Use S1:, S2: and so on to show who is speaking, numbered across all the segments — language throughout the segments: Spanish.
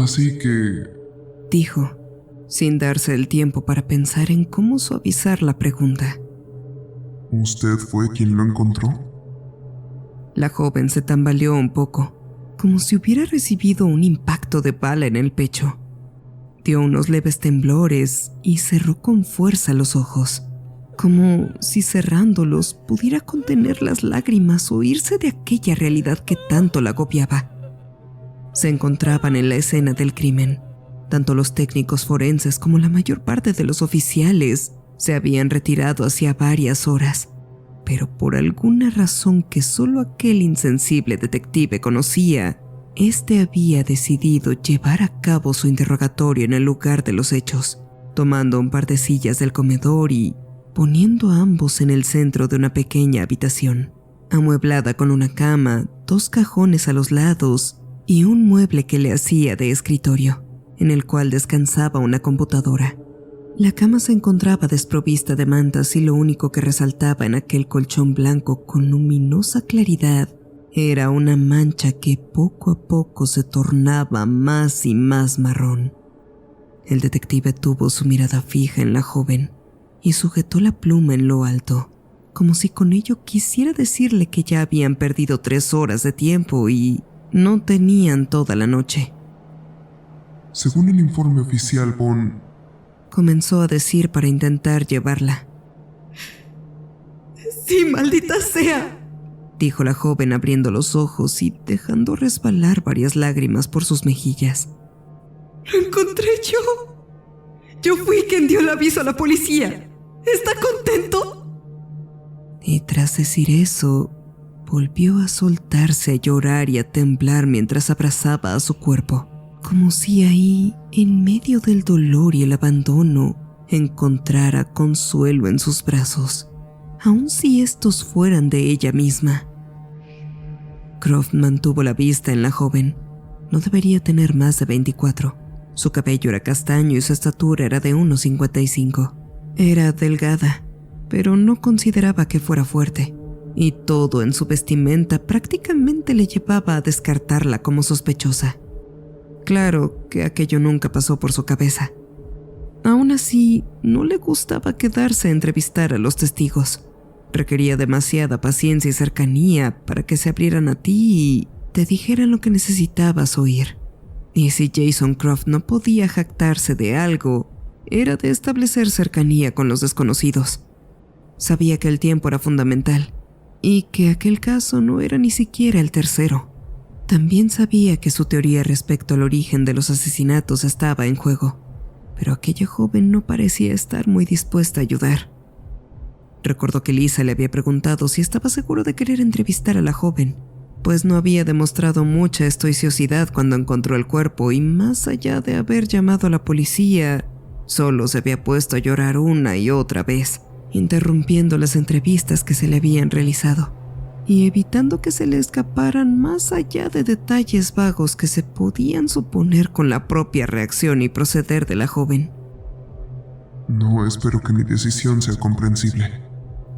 S1: Así que...
S2: dijo, sin darse el tiempo para pensar en cómo suavizar la pregunta.
S1: ¿Usted fue quien lo encontró?
S2: La joven se tambaleó un poco, como si hubiera recibido un impacto de bala en el pecho. Dio unos leves temblores y cerró con fuerza los ojos, como si cerrándolos pudiera contener las lágrimas o irse de aquella realidad que tanto la agobiaba. Se encontraban en la escena del crimen. Tanto los técnicos forenses como la mayor parte de los oficiales se habían retirado hacía varias horas, pero por alguna razón que solo aquel insensible detective conocía, este había decidido llevar a cabo su interrogatorio en el lugar de los hechos, tomando un par de sillas del comedor y poniendo a ambos en el centro de una pequeña habitación, amueblada con una cama, 2 cajones a los lados y un mueble que le hacía de escritorio, en el cual descansaba una computadora. La cama se encontraba desprovista de mantas y lo único que resaltaba en aquel colchón blanco con luminosa claridad era una mancha que poco a poco se tornaba más y más marrón. El detective tuvo su mirada fija en la joven y sujetó la pluma en lo alto, como si con ello quisiera decirle que ya habían perdido 3 horas de tiempo y no tenían toda la noche.
S1: Según el informe oficial, Bond...
S2: comenzó a decir para intentar llevarla.
S3: ¡Sí, maldita sea!,
S2: dijo la joven abriendo los ojos y dejando resbalar varias lágrimas por sus mejillas.
S3: ¡Lo encontré yo! Yo fui quien dio el aviso a la policía. ¿Está contento?
S2: Y tras decir eso, volvió a soltarse a llorar y a temblar mientras abrazaba a su cuerpo, como si ahí, en medio del dolor y el abandono, encontrara consuelo en sus brazos, aun si estos fueran de ella misma. Croft mantuvo la vista en la joven. No debería tener más de 24. Su cabello era castaño y su estatura era de 1,55. Era delgada, pero no consideraba que fuera fuerte, y todo en su vestimenta prácticamente le llevaba a descartarla como sospechosa. Claro que aquello nunca pasó por su cabeza. Aún así, no le gustaba quedarse a entrevistar a los testigos. Requería demasiada paciencia y cercanía para que se abrieran a ti y te dijeran lo que necesitabas oír. Y si Jason Croft no podía jactarse de algo, era de establecer cercanía con los desconocidos. Sabía que el tiempo era fundamental y que aquel caso no era ni siquiera el tercero. También sabía que su teoría respecto al origen de los asesinatos estaba en juego, pero aquella joven no parecía estar muy dispuesta a ayudar. Recordó que Lisa le había preguntado si estaba seguro de querer entrevistar a la joven, pues no había demostrado mucha estoicidad cuando encontró el cuerpo y más allá de haber llamado a la policía, solo se había puesto a llorar una y otra vez, interrumpiendo las entrevistas que se le habían realizado y evitando que se le escaparan más allá de detalles vagos que se podían suponer con la propia reacción y proceder de la joven.
S1: No espero que mi decisión sea comprensible,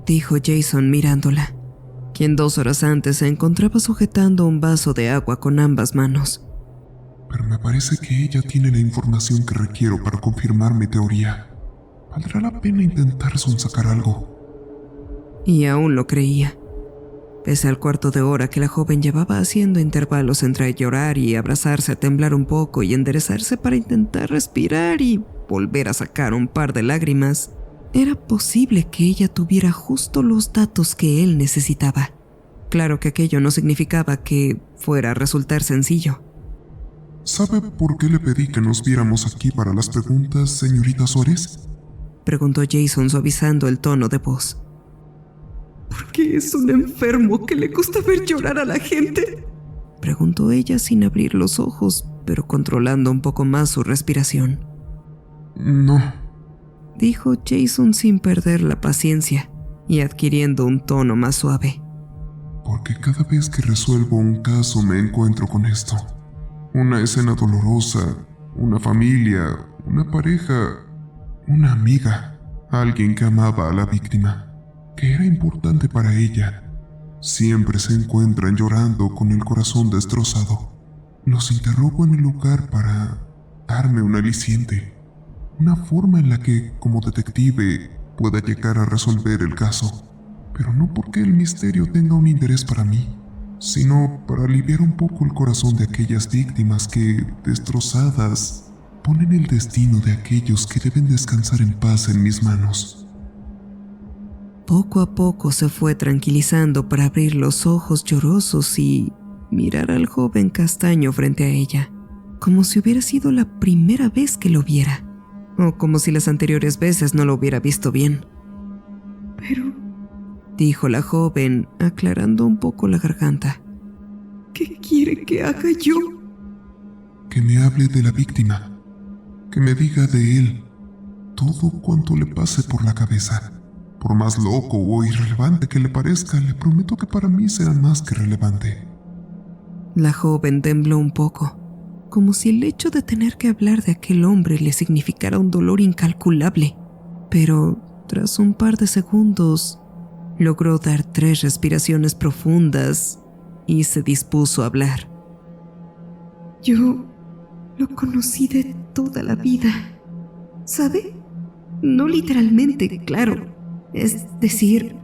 S2: dijo Jason mirándola, quien 2 horas antes se encontraba sujetando un vaso de agua con ambas manos.
S1: pero me parece que ella tiene la información que requiero para confirmar mi teoría. Valdrá la pena intentar sonsacar algo.
S2: Y aún lo creía. Pese al cuarto de hora que la joven llevaba haciendo intervalos entre llorar y abrazarse, a temblar un poco y enderezarse para intentar respirar y volver a sacar un par de lágrimas, era posible que ella tuviera justo los datos que él necesitaba. Claro que aquello no significaba que fuera a resultar sencillo.
S1: ¿Sabe por qué le pedí que nos viéramos aquí para las preguntas, señorita Suárez?
S2: Preguntó Jason suavizando el tono de voz.
S3: ¿Porque es un enfermo que le gusta ver llorar a la gente?
S2: Preguntó ella sin abrir los ojos, pero controlando un poco más su respiración.
S1: No,
S2: dijo Jason sin perder la paciencia y adquiriendo un tono más suave.
S1: porque cada vez que resuelvo un caso me encuentro con esto. Una escena dolorosa, una familia, una pareja, una amiga, alguien que amaba a la víctima, que era importante para ella. Siempre se encuentran llorando con el corazón destrozado. Los interrogo en el lugar para darme un aliciente, una forma en la que, como detective, pueda llegar a resolver el caso, pero no porque el misterio tenga un interés para mí, sino para aliviar un poco el corazón de aquellas víctimas que, destrozadas, ponen el destino de aquellos que deben descansar en paz en mis manos.
S2: Poco a poco se fue tranquilizando para abrir los ojos llorosos y mirar al joven castaño frente a ella, como si hubiera sido la primera vez que lo viera, o como si las anteriores veces no lo hubiera visto bien.
S3: Pero,
S2: Dijo la joven, aclarando un poco la garganta.
S3: ¿qué quiere que haga yo?
S1: Que me hable de la víctima, que me diga de él todo cuanto le pase por la cabeza. Por más loco o irrelevante que le parezca, le prometo que para mí será más que relevante.
S2: La joven tembló un poco, como si el hecho de tener que hablar de aquel hombre le significara un dolor incalculable, pero tras un par de segundos logró dar 3 respiraciones profundas y se dispuso a hablar.
S3: Yo lo conocí de toda la vida, ¿sabe? No literalmente, claro. Es decir,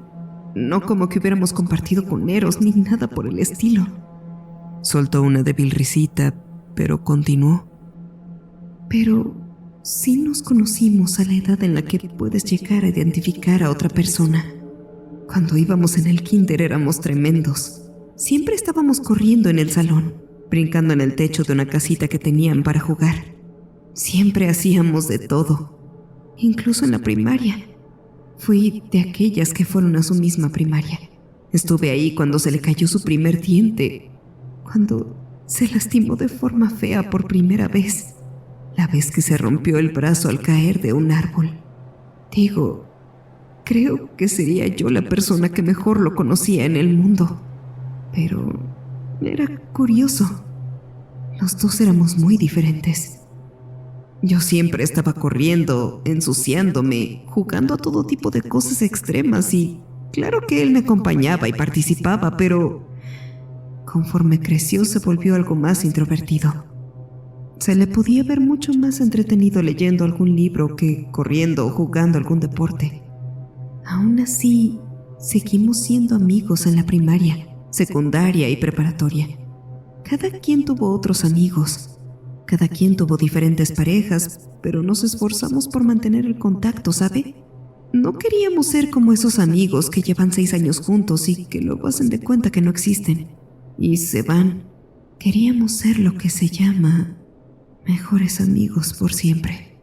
S3: no como que hubiéramos compartido con Eros ni nada por el estilo.
S2: Soltó una débil risita, pero continuó.
S3: Pero sí nos conocimos a la edad en la que puedes llegar a identificar a otra persona. Cuando íbamos en el kinder éramos tremendos. Siempre estábamos corriendo en el salón, brincando en el techo de una casita que tenían para jugar. Siempre hacíamos de todo, incluso en la primaria. Fui de aquellas que fueron a su misma primaria. Estuve ahí cuando se le cayó su primer diente, cuando se lastimó de forma fea por primera vez, la vez que se rompió el brazo al caer de un árbol. Digo, creo que sería yo la persona que mejor lo conocía en el mundo. Pero era curioso. Los dos éramos muy diferentes. Yo siempre estaba corriendo, ensuciándome, jugando a todo tipo de cosas extremas y claro que él me acompañaba y participaba, pero conforme creció se volvió algo más introvertido. Se le podía ver mucho más entretenido leyendo algún libro que corriendo o jugando algún deporte. Aún así, seguimos siendo amigos en la primaria, secundaria y preparatoria. Cada quien tuvo otros amigos. Cada quien tuvo diferentes parejas, pero nos esforzamos por mantener el contacto, ¿sabe? No queríamos ser como esos amigos que llevan 6 años juntos y que luego hacen de cuenta que no existen y se van. Queríamos ser lo que se llama mejores amigos por siempre.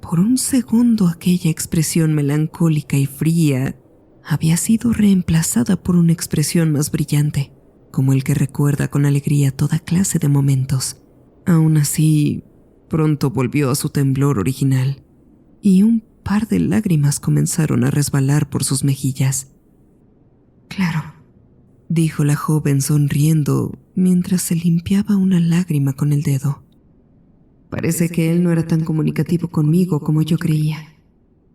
S2: Por un segundo aquella expresión melancólica y fría había sido reemplazada por una expresión más brillante, como el que recuerda con alegría toda clase de momentos. Aún así, pronto volvió a su temblor original, y un par de lágrimas comenzaron a resbalar por sus mejillas.
S3: Claro,
S2: dijo la joven sonriendo mientras se limpiaba una lágrima con el dedo.
S3: Parece que él no era tan comunicativo conmigo como yo creía.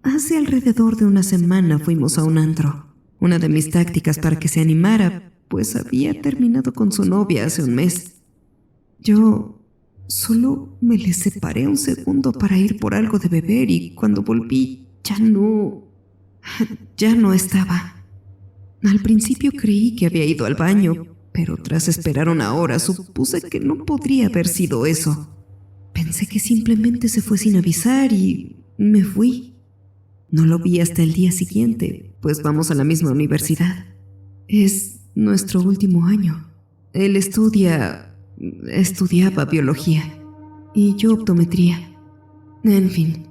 S3: Hace alrededor de una semana fuimos a un antro. Una de mis tácticas para que se animara, pues había terminado con su novia hace un mes. Yo solo me le separé un segundo para ir por algo de beber y cuando volví ya no estaba. Al principio creí que había ido al baño, pero tras esperar una hora supuse que no podría haber sido eso. Pensé que simplemente se fue sin avisar y me fui. No lo vi hasta el día siguiente, pues vamos a la misma universidad. Es nuestro último año. Él estudiaba biología y yo optometría. En fin,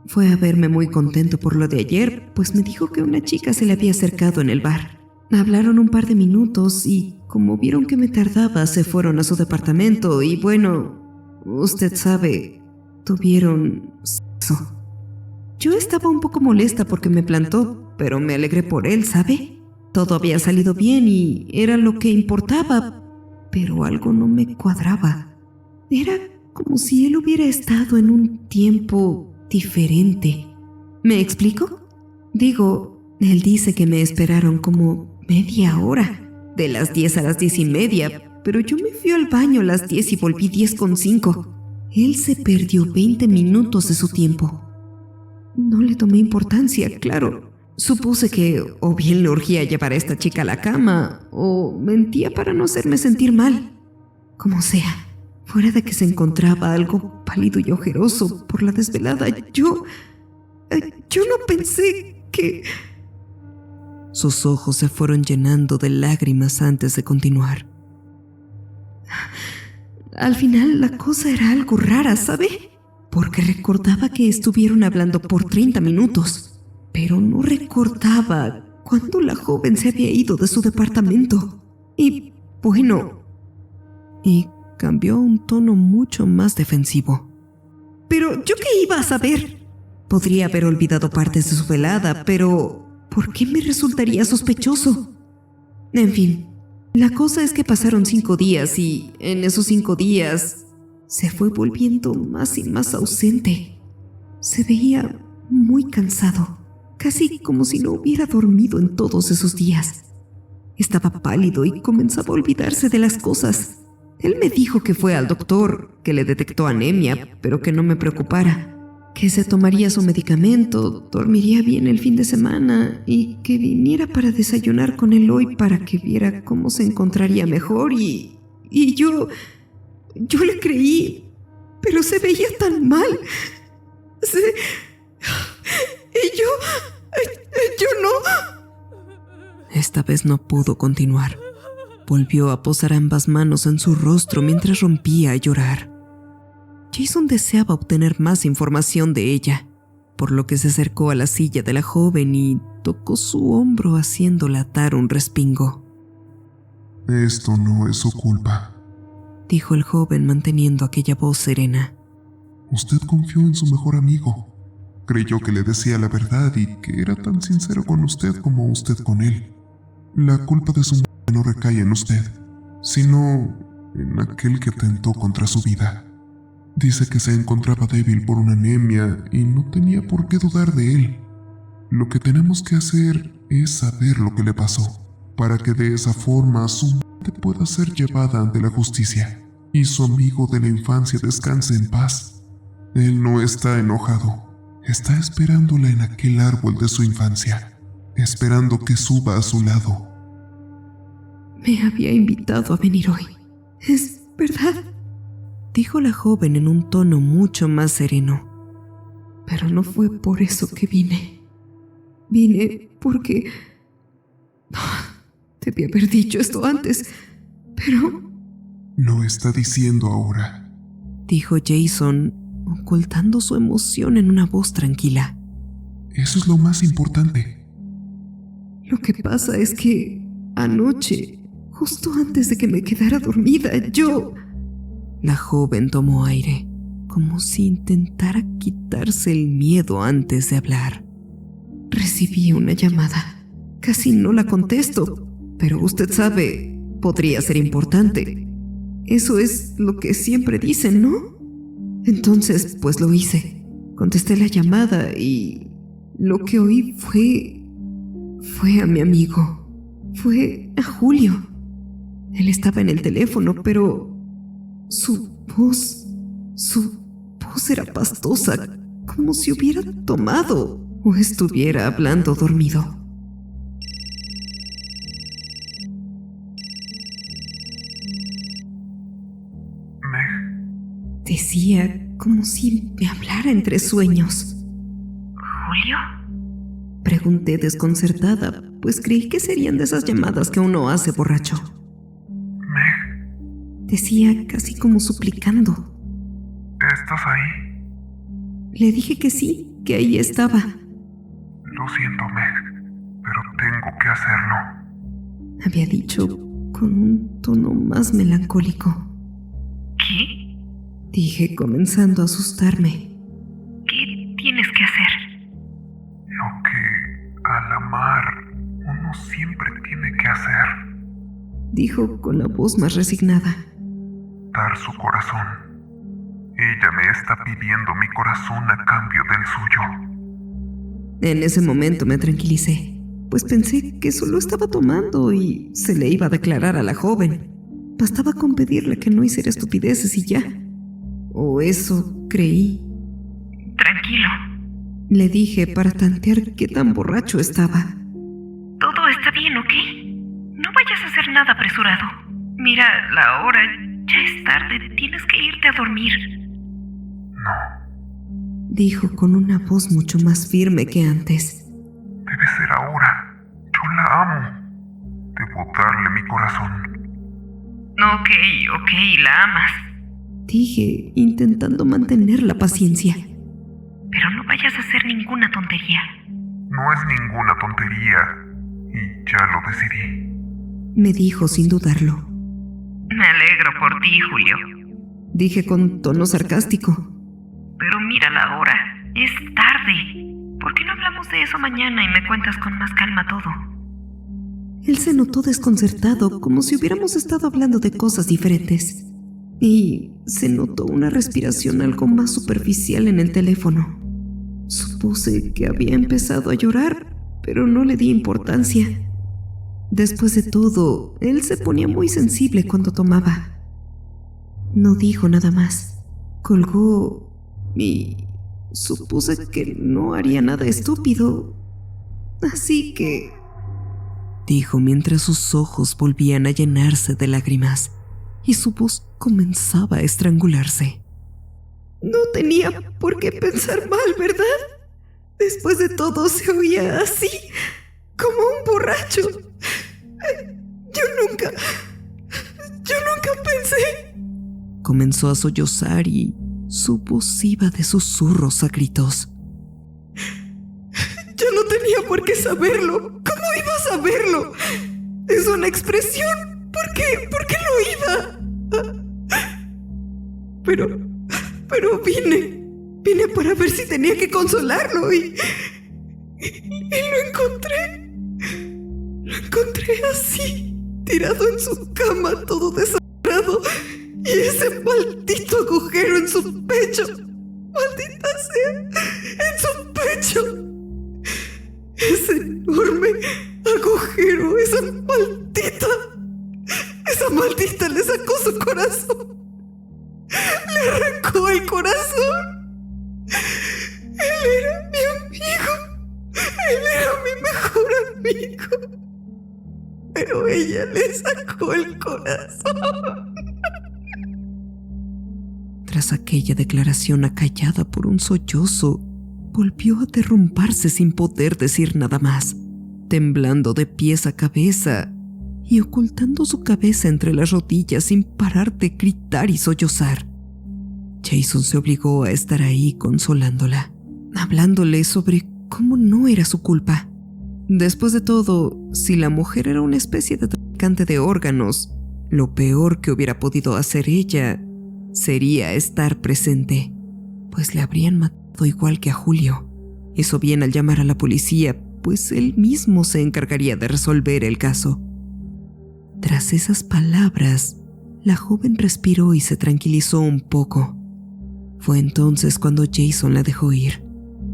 S3: fue a verme muy contento por lo de ayer, pues me dijo que una chica se le había acercado en el bar. Hablaron un par de minutos y como vieron que me tardaba, se fueron a su departamento y bueno, usted sabe, tuvieron sexo. Yo estaba un poco molesta porque me plantó, pero me alegré por él, ¿sabe? Todo había salido bien y era lo que importaba, pero algo no me cuadraba. Era como si él hubiera estado en un tiempo diferente. ¿Me explico? Digo, él dice que me esperaron como media hora, de las 10 a las 10:30, pero yo me fui al baño a las 10 y volví 10:05. Él se perdió 20 minutos de su tiempo. No le tomé importancia, claro. Supuse que o bien le urgía llevar a esta chica a la cama o mentía para no hacerme sentir mal. Como sea, fuera de que se encontraba algo pálido y ojeroso por la desvelada, yo no pensé que...
S2: Sus ojos se fueron llenando de lágrimas antes de continuar.
S3: Al final la cosa era algo rara, ¿sabe? Porque recordaba que estuvieron hablando por 30 minutos, pero no recordaba cuándo la joven se había ido de su departamento. Y bueno...
S2: Y cambió a un tono mucho más defensivo.
S3: ¿Pero yo qué iba a saber? Podría haber olvidado partes de su velada, pero ¿por qué me resultaría sospechoso? En fin, la cosa es que pasaron 5 días y en esos 5 días se fue volviendo más y más ausente. Se veía muy cansado, casi como si no hubiera dormido en todos esos días. Estaba pálido y comenzaba a olvidarse de las cosas. Él me dijo que fue al doctor, que le detectó anemia, pero que no me preocupara, que se tomaría su medicamento, dormiría bien el fin de semana y que viniera para desayunar con él hoy para que viera cómo se encontraría mejor y yo le creí, pero se veía tan mal. Y yo no...
S2: Esta vez no pudo continuar. Volvió a posar ambas manos en su rostro mientras rompía a llorar. Jason deseaba obtener más información de ella, por lo que se acercó a la silla de la joven y tocó su hombro haciéndola dar un respingo.
S1: Esto no es su culpa,
S2: dijo el joven manteniendo aquella voz serena.
S1: Usted confió en su mejor amigo. Creyó que le decía la verdad y que era tan sincero con usted como usted con él. La culpa de su muerte no recae en usted, sino en aquel que atentó contra su vida. Dice que se encontraba débil por una anemia y no tenía por qué dudar de él. Lo que tenemos que hacer es saber lo que le pasó, para que de esa forma su muerte pueda ser llevada ante la justicia y su amigo de la infancia descanse en paz. Él no está enojado, está esperándola en aquel árbol de su infancia, esperando que suba a su lado.
S3: Me había invitado a venir hoy. ¿Es verdad?,
S2: dijo la joven en un tono mucho más sereno.
S3: Pero no fue por eso que vine. Vine porque... Debí haber dicho esto antes, pero...
S1: Lo está diciendo ahora,
S2: dijo Jason, ocultando su emoción en una voz tranquila.
S1: Eso es lo más importante.
S3: Lo que pasa es que anoche, justo antes de que me quedara dormida, yo...
S2: La joven tomó aire, como si intentara quitarse el miedo antes de hablar.
S3: Recibí una llamada. Casi no la contesto, pero usted sabe, podría ser importante. Eso es lo que siempre dicen, ¿no? Entonces, pues lo hice. Contesté la llamada y lo que oí fue a mi amigo. Fue a Julio. Él estaba en el teléfono, pero su voz era pastosa, como si hubiera tomado o estuviera hablando dormido.
S1: Meg.
S3: Decía como si me hablara entre sueños.
S4: ¿Julio?
S3: Pregunté desconcertada, pues creí que serían de esas llamadas que uno hace borracho.
S1: Meg.
S3: Decía casi como suplicando.
S1: ¿Estás ahí?
S3: Le dije que sí, que ahí estaba.
S1: Lo siento, Meg, pero tengo que hacerlo.
S3: Había dicho con un tono más melancólico.
S4: ¿Qué?
S3: Dije comenzando a asustarme.
S4: ¿Qué tienes que hacer?
S1: Lo que al amar uno siempre tiene que hacer.
S3: Dijo con la voz más resignada.
S1: Dar su corazón. Ella me está pidiendo mi corazón a cambio del suyo.
S3: En ese momento me tranquilicé, pues pensé que solo estaba tomando y se le iba a declarar a la joven. Bastaba con pedirle que no hiciera estupideces y ya. O eso creí.
S4: Tranquilo.
S3: Le dije para tantear qué tan borracho estaba.
S4: Todo está bien, ¿ok? No vayas a hacer nada apresurado. Mira, la hora ya es tarde. Tienes que irte a dormir.
S3: Dijo con una voz mucho más firme que antes.
S1: Debe ser ahora. Yo la amo. Debo darle mi corazón.
S4: Ok, la amas.
S3: Dije, intentando mantener la paciencia.
S4: Pero no vayas a hacer ninguna tontería.
S1: No es ninguna tontería. Y ya lo decidí.
S3: Me dijo sin dudarlo.
S4: Me alegro por ti, Julio.
S3: Dije con tono sarcástico.
S4: Pero mira la hora. Es tarde. ¿Por qué no hablamos de eso mañana y me cuentas con más calma todo?
S3: Él se notó desconcertado, como si hubiéramos estado hablando de cosas diferentes. Y se notó una respiración algo más superficial en el teléfono. Supuse que había empezado a llorar, pero no le di importancia. Después de todo, él se ponía muy sensible cuando tomaba. No dijo nada más. Colgó y supuse que no haría nada estúpido. Así que...
S2: dijo mientras sus ojos volvían a llenarse de lágrimas y su voz comenzaba a estrangularse.
S3: No tenía por qué pensar mal, ¿verdad? Después de todo se oía así, como un borracho. Yo nunca pensé.
S2: Comenzó a sollozar y su voz iba de susurros a gritos.
S3: Yo no tenía por qué saberlo. ¿Cómo iba a saberlo? Es una expresión. ¿Por qué lo iba? Pero vine para ver si tenía que consolarlo y lo encontré. Lo encontré así, tirado en su cama, todo desangrado, y ese maldito agujero en su pecho. Maldita sea, en su pecho. Ese enorme agujero, esa maldita le sacó su corazón. Le arrancó el corazón. Él era mi amigo. Él era mi mejor amigo. Pero ella le sacó el corazón.
S2: Tras aquella declaración acallada por un sollozo, volvió a derrumbarse sin poder decir nada más, temblando de pies a cabeza y ocultando su cabeza entre las rodillas sin parar de gritar y sollozar. Jason se obligó a estar ahí consolándola, hablándole sobre cómo no era su culpa. Después de todo, si la mujer era una especie de traficante de órganos, lo peor que hubiera podido hacer ella sería estar presente, pues le habrían matado igual que a Julio. Hizo bien al llamar a la policía, pues él mismo se encargaría de resolver el caso. Tras esas palabras, la joven respiró y se tranquilizó un poco. Fue entonces cuando Jason la dejó ir,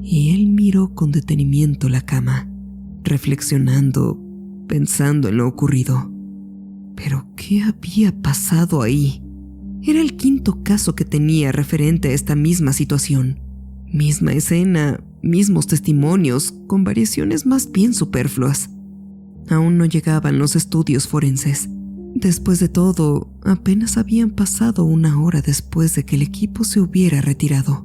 S2: y él miró con detenimiento la cama, reflexionando, pensando en lo ocurrido. ¿Pero qué había pasado ahí? Era el quinto caso que tenía referente a esta misma situación. Misma escena, mismos testimonios, con variaciones más bien superfluas. Aún no llegaban los estudios forenses. Después de todo, apenas habían pasado 1 hora después de que el equipo se hubiera retirado.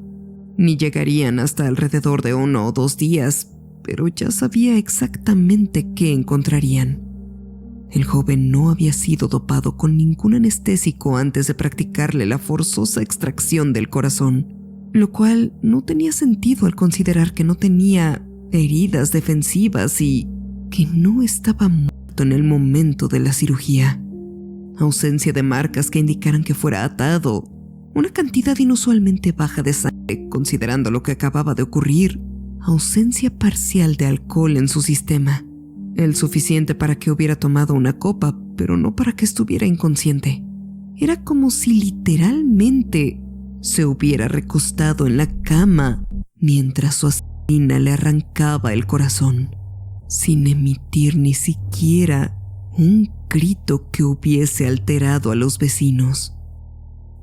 S2: Ni llegarían hasta alrededor de 1 o 2 días, pero ya sabía exactamente qué encontrarían. El joven no había sido dopado con ningún anestésico antes de practicarle la forzosa extracción del corazón, lo cual no tenía sentido al considerar que no tenía heridas defensivas y que no estaba muerto en el momento de la cirugía. Ausencia de marcas que indicaran que fuera atado, una cantidad inusualmente baja de sangre considerando lo que acababa de ocurrir, ausencia parcial de alcohol en su sistema, el suficiente para que hubiera tomado una copa, pero no para que estuviera inconsciente. Era como si literalmente se hubiera recostado en la cama mientras su asesina le arrancaba el corazón, sin emitir ni siquiera Un grito que hubiese alterado a los vecinos.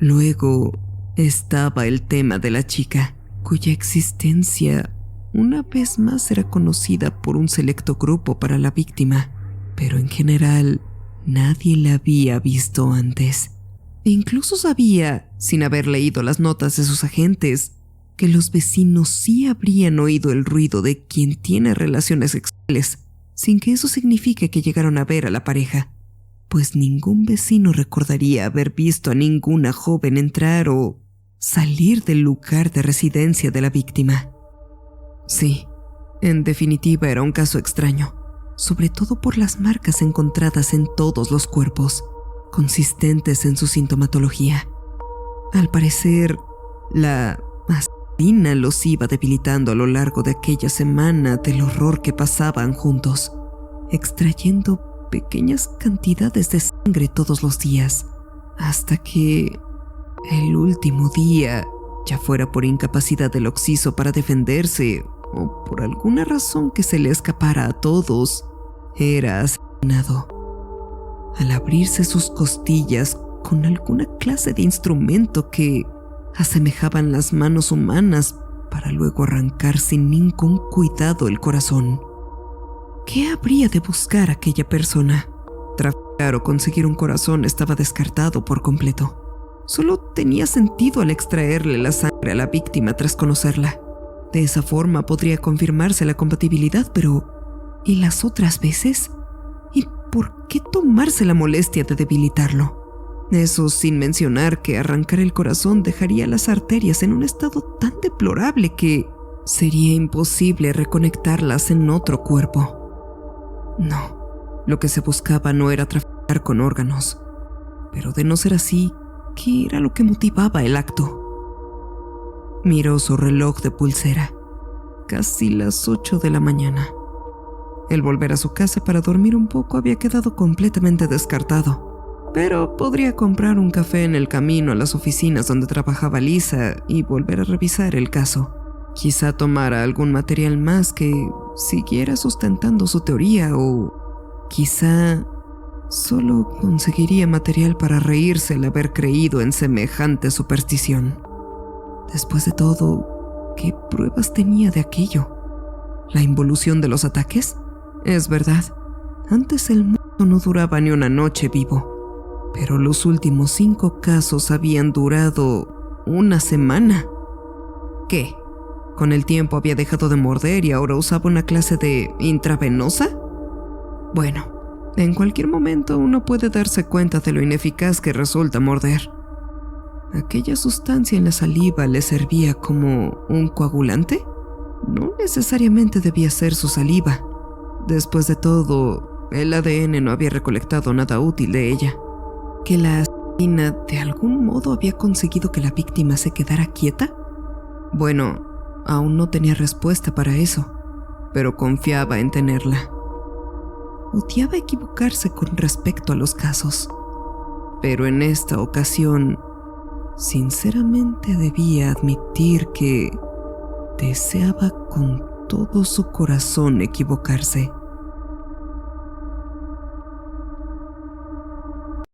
S2: Luego estaba el tema de la chica, cuya existencia una vez más era conocida por un selecto grupo para la víctima, pero en general nadie la había visto antes. E incluso sabía, sin haber leído las notas de sus agentes, que los vecinos sí habrían oído el ruido de quien tiene relaciones sexuales, sin que eso signifique que llegaron a ver a la pareja, pues ningún vecino recordaría haber visto a ninguna joven entrar o salir del lugar de residencia de la víctima. Sí, en definitiva era un caso extraño, sobre todo por las marcas encontradas en todos los cuerpos, consistentes en su sintomatología. Al parecer, la asesina los iba debilitando a lo largo de aquella semana del horror que pasaban juntos, extrayendo pequeñas cantidades de sangre todos los días, hasta que el último día, ya fuera por incapacidad del occiso para defenderse o por alguna razón que se le escapara a todos, era asesinado. Al abrirse sus costillas con alguna clase de instrumento que asemejaban las manos humanas para luego arrancar sin ningún cuidado el corazón. ¿Qué habría de buscar aquella persona? Traficar o conseguir un corazón estaba descartado por completo. Solo tenía sentido al extraerle la sangre a la víctima tras conocerla. De esa forma podría confirmarse la compatibilidad, pero ¿y las otras veces? ¿Y por qué tomarse la molestia de debilitarlo? Eso sin mencionar que arrancar el corazón dejaría las arterias en un estado tan deplorable que sería imposible reconectarlas en otro cuerpo. No, lo que se buscaba no era traficar con órganos. Pero de no ser así, ¿qué era lo que motivaba el acto? Miró su reloj de pulsera. Casi las 8 de la mañana. El volver a su casa para dormir un poco había quedado completamente descartado, pero podría comprar un café en el camino a las oficinas donde trabajaba Lisa y volver a revisar el caso. Quizá tomara algún material más que siguiera sustentando su teoría, o quizá solo conseguiría material para reírse al haber creído en semejante superstición. Después de todo, ¿qué pruebas tenía de aquello? ¿La involución de los ataques? Es verdad, antes el mundo no duraba ni una noche vivo, pero los últimos 5 casos habían durado una semana. ¿Qué? ¿Con el tiempo había dejado de morder y ahora usaba una clase de intravenosa? Bueno, en cualquier momento uno puede darse cuenta de lo ineficaz que resulta morder. ¿Aquella sustancia en la saliva le servía como un coagulante? No necesariamente debía ser su saliva. Después de todo, el ADN no había recolectado nada útil de ella. ¿Que la asesina de algún modo había conseguido que la víctima se quedara quieta? Bueno, aún no tenía respuesta para eso, pero confiaba en tenerla. Odiaba equivocarse con respecto a los casos, pero en esta ocasión, sinceramente debía admitir que deseaba con todo su corazón equivocarse.